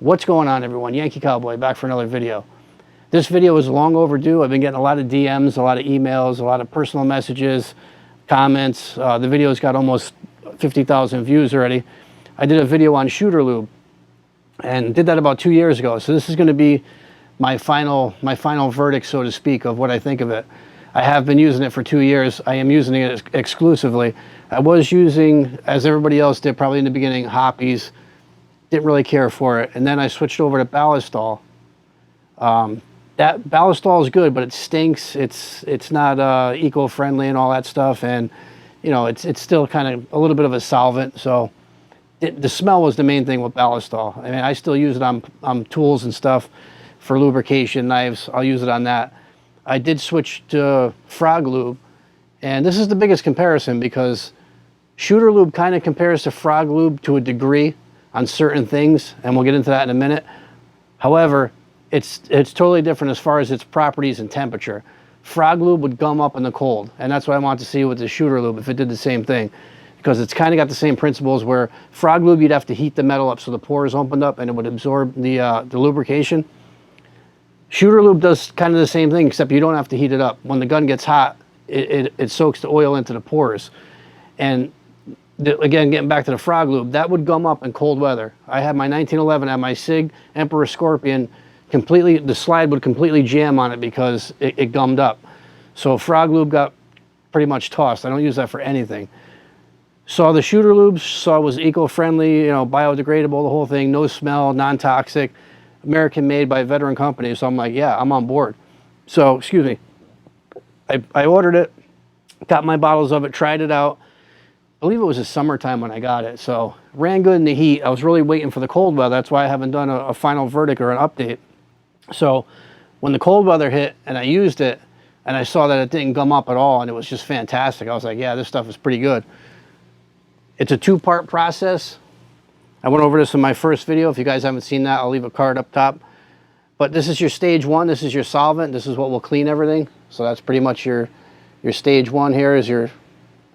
What's going on, everyone? Yankee Cowboy back for another video. This video is long overdue. I've been getting a lot of DMs, a lot of emails, a lot of personal messages, comments. The video's got almost 50,000 views already. I did a video on shooter lube and did that about 2 years ago. So this is going to be my final verdict, so to speak, of what I think of it. I have been using it for 2 years. I am using it exclusively. I was using, as everybody else did probably in the beginning, Hoppies. Didn't really care for it, and then I switched over to Ballistol. That Ballistol is good, but it stinks. It's not eco-friendly and all that stuff, and you know it's still kind of a little bit of a solvent. So the smell was the main thing with Ballistol. I mean, I still use it on tools and stuff for lubrication, knives. I'll use it on that. I did switch to Frog Lube, and this is the biggest comparison because shooter lube kind of compares to Frog Lube to a degree on certain things, and we'll get into that in a minute. However, it's totally different as far as its properties and temperature. Frog Lube would gum up in the cold, and that's what I want to see with the shooter lube if it did the same thing, because it's kind of got the same principles where Frog Lube you'd have to heat the metal up so the pores opened up and it would absorb the lubrication. Shooter lube does kind of the same thing, except you don't have to heat it up. When the gun gets hot, it soaks the oil into the pores. And again, getting back to the Frog Lube, that would gum up in cold weather. I had my 1911 at my SIG Emperor Scorpion, completely, the slide would completely jam on it because it gummed up. So Frog Lube got pretty much tossed. I don't use that for anything. Saw the shooter lubes, saw it was eco-friendly, you know, biodegradable, the whole thing, no smell, non-toxic, American made by a veteran company. So I'm like, yeah, I'm on board. So, excuse me, I ordered it, got my bottles of it, tried it out. I believe it was the summertime when I got it, so ran good in the heat. I was really waiting for the cold weather. That's why I haven't done a final verdict or an update. So when the cold weather hit and I used it and I saw that it didn't gum up at all and it was just fantastic, I was like, yeah, this stuff is pretty good. It's a two-part process. I went over this in my first video. If you guys haven't seen that, I'll leave a card up top. But this is your stage one. This is your solvent. This is what will clean everything. So that's pretty much your stage one here is your...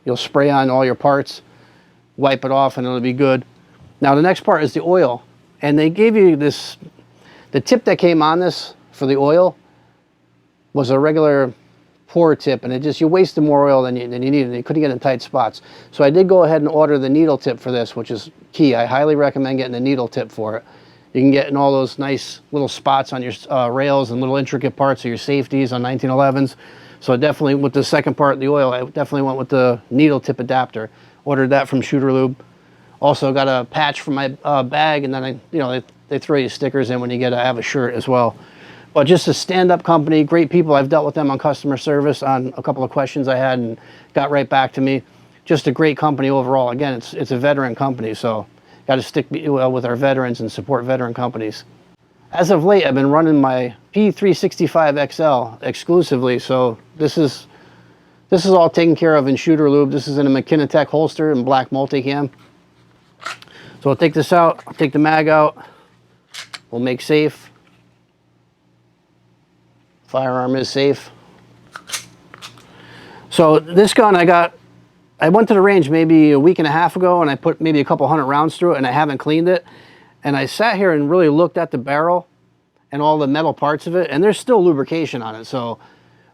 You'll spray on all your parts, wipe it off, and it'll be good. Now the next part is the oil. And they gave you this, the tip that came on this for the oil was a regular pour tip, and it just, you wasted more oil than you needed, and you couldn't get in tight spots. So I did go ahead and order the needle tip for this, which is key. I highly recommend getting the needle tip for it. You can get in all those nice little spots on your rails and little intricate parts of your safeties on 1911s. So definitely with the second part of the oil, I definitely went with the needle tip adapter. Ordered that from Shooter Lube. Also got a patch for my bag, and then they throw you stickers in when you have a shirt as well. But just a stand-up company, great people. I've dealt with them on customer service on a couple of questions I had and got right back to me. Just a great company overall. Again, it's a veteran company, so got to stick with our veterans and support veteran companies. As of late, I've been running my P365XL exclusively, so this is all taken care of in Shooter Lube. This is in a McKinney holster in black multicam. So I'll take this out, I'll take the mag out, we'll make safe. Firearm is safe. So this gun I went to the range maybe a week and a half ago and I put maybe a couple hundred rounds through it and I haven't cleaned it. And I sat here and really looked at the barrel and all the metal parts of it, and there's still lubrication on it. So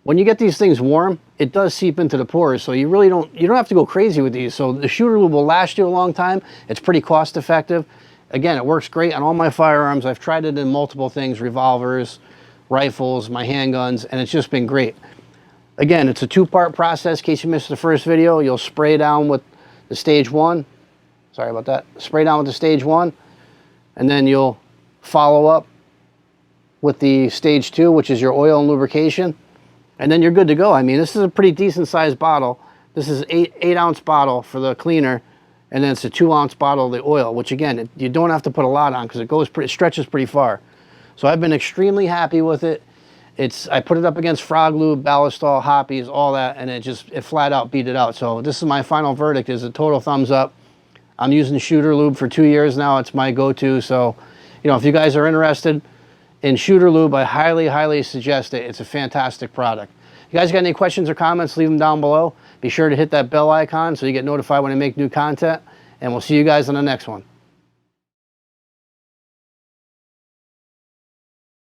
when you get these things warm, it does seep into the pores. So you really don't have to go crazy with these. So the Shooter Lube will last you a long time. It's pretty cost effective. Again, it works great on all my firearms. I've tried it in multiple things, revolvers, rifles, my handguns, and it's just been great. Again, it's a two-part process. In case you missed the first video, you'll spray down with the stage one. Sorry about that. Spray down with the stage one. And then you'll follow up with the stage two, which is your oil and lubrication. And then you're good to go. I mean, this is a pretty decent sized bottle. This is an 8-ounce bottle for the cleaner. And then it's a 2-ounce bottle of the oil, which again, you don't have to put a lot on because it stretches pretty far. So I've been extremely happy with it. I put it up against Frog Lube, Ballistol, Hoppies, all that, and it flat out beat it out. So this is my final verdict, is a total thumbs up. I'm using Shooter Lube for 2 years now. It's my go-to. So, if you guys are interested in Shooter Lube, I highly, highly suggest it. It's a fantastic product. If you guys got any questions or comments, leave them down below. Be sure to hit that bell icon so you get notified when I make new content. And we'll see you guys on the next one.